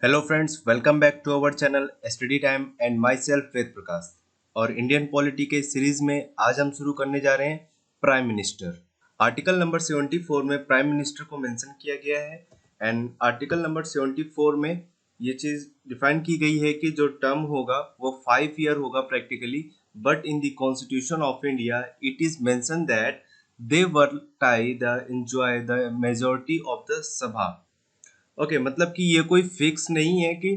Hello friends, welcome back to our channel study time and myself Ved Prakash. और Indian polity के series में आज हम शुरू करने जा रहे हैं प्राइम मिनिस्टर। आर्टिकल नंबर 74 में प्राइम मिनिस्टर को मेंशन किया गया है एंड आर्टिकल नंबर 74 में ये चीज़ डिफाइन की गई है कि जो टर्म होगा वो 5 ईयर होगा practically, but in the constitution of India it is mention that they were tie the enjoy the majority of the सभा। ओके, मतलब कि ये कोई फिक्स नहीं है कि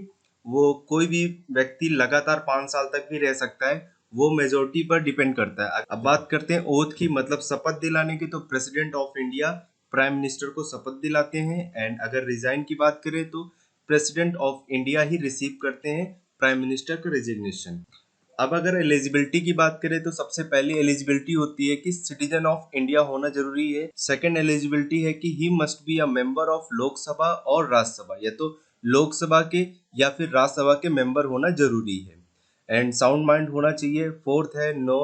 वो कोई भी व्यक्ति लगातार 5 साल तक भी रह सकता है, वो मेजोरिटी पर डिपेंड करता है। अब बात करते हैं ओथ की, मतलब शपथ दिलाने की, तो president of India prime minister को शपथ दिलाते हैं एंड अगर रिजाइन की बात करें तो president of India he receive करते हैं प्राइम मिनिस्टर का रेजिग्नेशन। अब अगर एलिजिबिलिटी की बात करें तो सबसे पहली एलिजिबिलिटी होती है कि सिटीजन ऑफ इंडिया होना जरूरी है। सेकंड एलिजिबिलिटी है कि ही must be a member of Lok Sabha और राज्यसभा, या तो लोकसभा के या फिर राज्यसभा के मेंबर होना जरूरी है एंड साउंड माइंड होना चाहिए। फोर्थ है no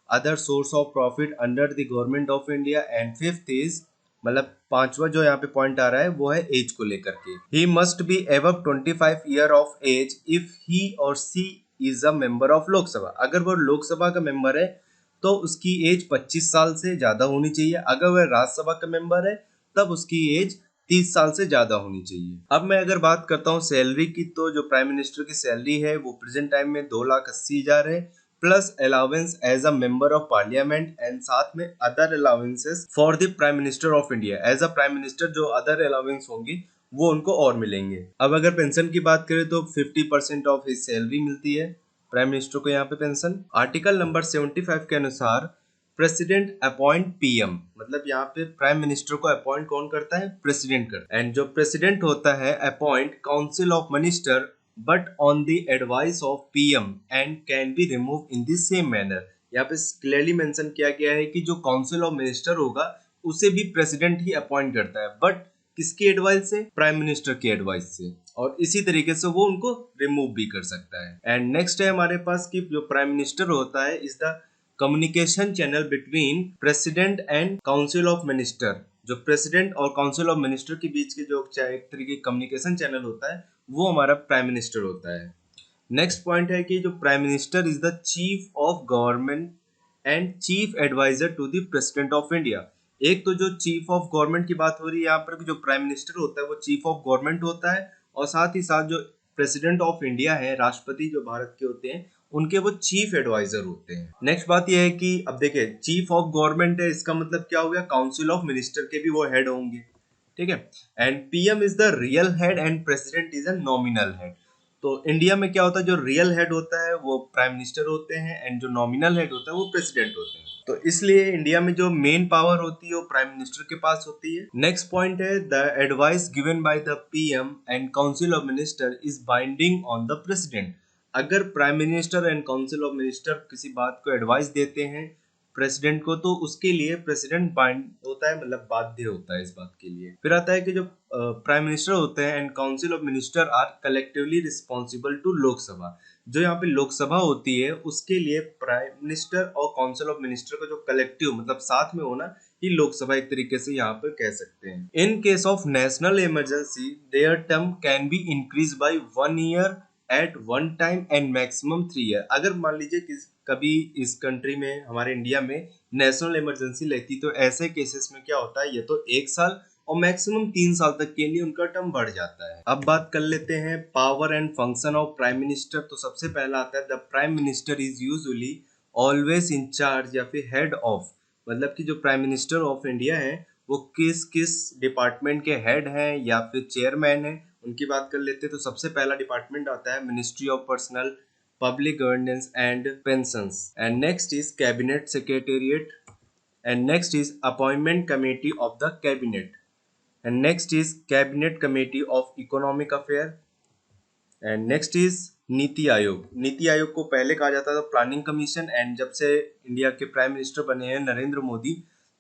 other source of profit under the government of India and fifth is, मतलब पांचवा जो यहाँ पे पॉइंट आ रहा है वो है एज को लेकर के। He must be above 25 year of age if he or she is a member of Lok Sabha. अगर वो लोकसभा का मेंबर है तो उसकी एज 25 साल से ज्यादा होनी चाहिए। अगर वह राज्यसभा का मेंबर है तब उसकी एज 30 साल से ज्यादा होनी चाहिए। अब मैं अगर बात करता हूँ सैलरी की, तो जो प्राइम मिनिस्टर की सैलरी है वो प्रेजेंट टाइम में 2,80,000 है, plus allowance as a member of parliament and साथ में other allowances for the prime minister of India. As a prime minister जो अदर अलाउंस होंगी वो उनको और मिलेंगे। अब अगर पेंशन की बात करें तो 50% ऑफ हिज सैलरी मिलती है प्राइम मिनिस्टर को यहाँ पे पेंशन। आर्टिकल नंबर 75 के अनुसार प्रेसिडेंट अपॉइंट पीएम, मतलब यहाँ पे प्राइम मिनिस्टर को अपॉइंट कौन करता है? प्रेसिडेंट करता है। एंड जो प्रेसिडेंट होता है appoint council of minister but on the advice of PM and can be remove in the same manner. यहाँ पे क्लियरली मेंशन किया गया है कि जो काउंसिल ऑफ मिनिस्टर होगा उसे भी प्रेसिडेंट ही अपॉइंट करता है, बट किसकी एडवाइस से? प्राइम मिनिस्टर की एडवाइस से, और इसी तरीके से वो उनको रिमूव भी कर सकता है। एंड नेक्स्ट है हमारे पास कि जो प्राइम मिनिस्टर होता है is the communication channel between president and council of minister. जो प्रेसिडेंट और काउंसिल ऑफ मिनिस्टर के बीच के जो एक तरीके कम्युनिकेशन चैनल होता है वो हमारा प्राइम मिनिस्टर होता है। नेक्स्ट पॉइंट है कि जो prime minister is the chief of government and chief advisor to the president of India. एक तो जो चीफ ऑफ गवर्नमेंट की बात हो रही है यहाँ पर, जो प्राइम मिनिस्टर होता है वो चीफ ऑफ गवर्नमेंट होता है, और साथ ही साथ जो प्रेसिडेंट ऑफ इंडिया है, राष्ट्रपति जो भारत के होते हैं, उनके वो चीफ एडवाइजर होते हैं। नेक्स्ट बात यह है कि अब देखिए चीफ ऑफ गवर्नमेंट है, इसका मतलब क्या हो गया? काउंसिल ऑफ मिनिस्टर के भी वो हेड होंगे, ठीक है। And PM is the real head and president is a nominal head. तो इंडिया में क्या होता है, जो रियल हेड होता है वो प्राइम मिनिस्टर होते हैं एंड जो नॉमिनल हेड होता है वो प्रेसिडेंट होते हैं। तो इसलिए इंडिया में जो मेन पावर होती है वो प्राइम मिनिस्टर के पास होती है। नेक्स्ट पॉइंट है the advice given by the PM and council of minister is binding on the president. अगर prime minister and council of minister किसी बात को एडवाइस देते हैं प्रेसिडेंट को, तो उसके लिए प्रेसिडेंट बाइंड होता है, मतलब बाध्य होता है इस बात के लिए। फिर आता है कि जो प्राइम मिनिस्टर होते हैं and council of minister are collectively responsible to Lok Sabha. जो यहाँ पे लोकसभा होती है उसके लिए प्राइम मिनिस्टर और काउंसिल ऑफ मिनिस्टर का जो कलेक्टिव, मतलब साथ में होना, ही लोकसभा एक तरीके से यहाँ पर कह सकते हैं। In case of national emergency their term can be increase by 1 year at one time and maximum 3 year. अगर मान लीजिए कभी इस कंट्री में, हमारे इंडिया में नेशनल इमरजेंसी लगती, तो ऐसे केसेस में क्या होता है, ये तो 1 साल और मैक्सिमम 3 साल तक के लिए उनका टर्म बढ़ जाता है। अब बात कर लेते हैं power and function of prime minister. तो सबसे पहला आता है the prime minister is usually always in charge या फिर हेड ऑफ, मतलब कि जो प्राइम मिनिस्टर ऑफ इंडिया है वो किस किस डिपार्टमेंट के हेड हैं या फिर चेयरमैन है, उनकी बात कर लेते हैं। तो सबसे पहला डिपार्टमेंट आता है ministry of personnel public governance and pensions, and next is cabinet secretariat, and next is appointment committee of the cabinet, and next is cabinet committee of economic affair, and next is NITI Aayog. NITI Aayog को पहले कहा जाता था planning commission, and जब से India के prime minister बने हैं नरेंद्र मोदी,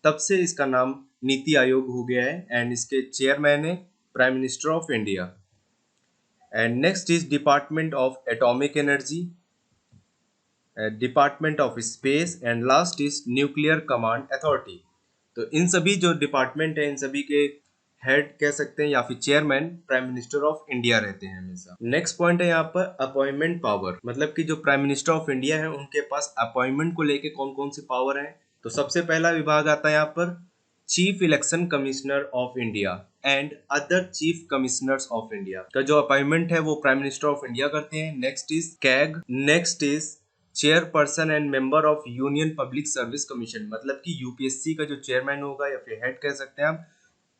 तब से इसका नाम नीति आयोग हो गया है एंड इसके चेयरमैन है prime minister of India. And next is department of atomic energy, department of space, and last is nuclear command authority. तो इन सभी जो डिपार्टमेंट है इन सभी के हेड कह सकते हैं या फिर chairman prime minister of India रहते हैं हमेशा। नेक्स्ट पॉइंट है यहाँ पर अपॉइंटमेंट पावर, मतलब कि जो प्राइम मिनिस्टर ऑफ इंडिया है उनके पास अपॉइंटमेंट को लेके कौन कौन सी पावर है। तो सबसे पहला विभाग आता है यहाँ पर chief election commissioner of India and other chief commissioners of India का जो अपॉइंटमेंट है वो प्राइम मिनिस्टर ऑफ इंडिया करते हैं। Next is CAG, next is chairperson and member of union public service commission, मतलब कि यूपीएससी का जो चेयरमैन होगा या फिर हेड कह सकते हैं आप,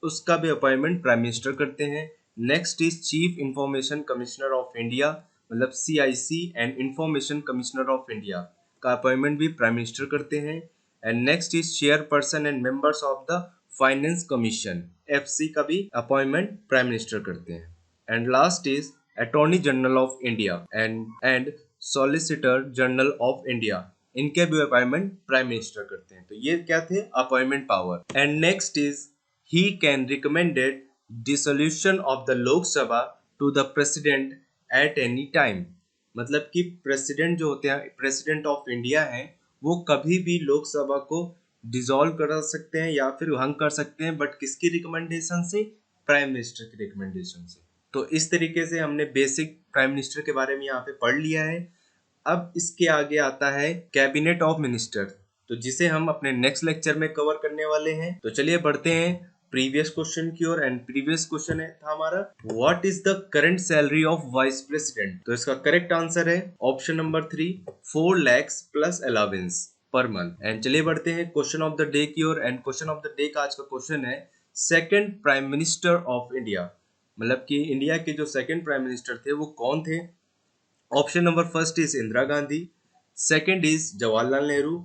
उसका भी अपॉइंटमेंट प्राइम मिनिस्टर करते हैं। Next is chief information commissioner of India, मतलब CIC and information commissioner of India का अपॉइंटमेंट भी प्राइम मिनिस्टर करते हैं। And next is chairperson and members of the finance commission, FC का भी अपॉइंटमेंट प्राइम मिनिस्टर करते हैं। And last is attorney general of India and solicitor general of India, इनके भी अपॉइंटमेंट प्राइम मिनिस्टर करते हैं। तो ये क्या थे appointment power. And next is he can recommended dissolution of the Lok Sabha to the president at any time, मतलब कि प्रेसिडेंट जो होते हैं, प्रेसिडेंट ऑफ इंडिया हैं, वो कभी भी लोकसभा को डिसॉल्व कर सकते हैं या फिर भंग कर सकते हैं, बट किसकी रिकमेंडेशन से? प्राइम मिनिस्टर की रिकमेंडेशन से। तो इस तरीके से हमने बेसिक प्राइम मिनिस्टर के बारे में यहाँ पे पढ़ लिया है। अब इसके आगे आता है कैबिनेट ऑफ मिनिस्टर, तो जिसे हम अपने नेक्स्ट लेक्चर में कवर करने वाले हैं। तो चलिए बढ़ते हैं प्रीवियस क्वेश्चन की ओर। एंड प्रीवियस क्वेश्चन है था हमारा what is the current salary of vice president. तो इसका करेक्ट आंसर है option number 3, 4 lakh plus allowance per month. And चलिए बढ़ते हैं क्वेश्चन ऑफ द डे की ओर। And question of the day का आज का क्वेश्चन है second prime minister of India, मतलब कि इंडिया के जो सेकंड प्राइम मिनिस्टर थे वो कौन थे। Option number first is Indira Gandhi, second is Jawaharlal Nehru,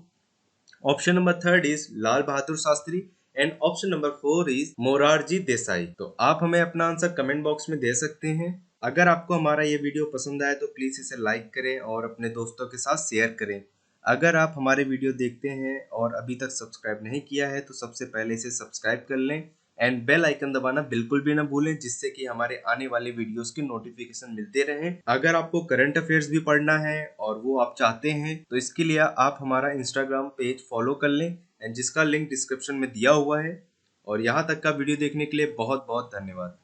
option number third is Lal Bahadur Shastri and option number 4 is Morarji Desai. तो आप हमें अपना आंसर कमेंट बॉक्स में दे सकते हैं। अगर आपको हमारा ये वीडियो पसंद आए तो प्लीज इसे लाइक करें और अपने दोस्तों के साथ शेयर करें। अगर आप हमारे वीडियो देखते हैं और अभी तक सब्सक्राइब नहीं किया है तो सबसे पहले इसे सब्सक्राइब कर लें एंड बेल आइकन दबाना बिल्कुल भी ना भूलें, जिससे कि हमारे आने वाले वीडियोस की नोटिफिकेशन मिलते रहे। अगर आपको करंट अफेयर्स भी पढ़ना है और वो आप चाहते हैं तो इसके लिए आप हमारा इंस्टाग्राम पेज फॉलो कर लें एंड जिसका लिंक डिस्क्रिप्शन में दिया हुआ है। और यहाँ तक का वीडियो देखने के लिए बहुत बहुत धन्यवाद।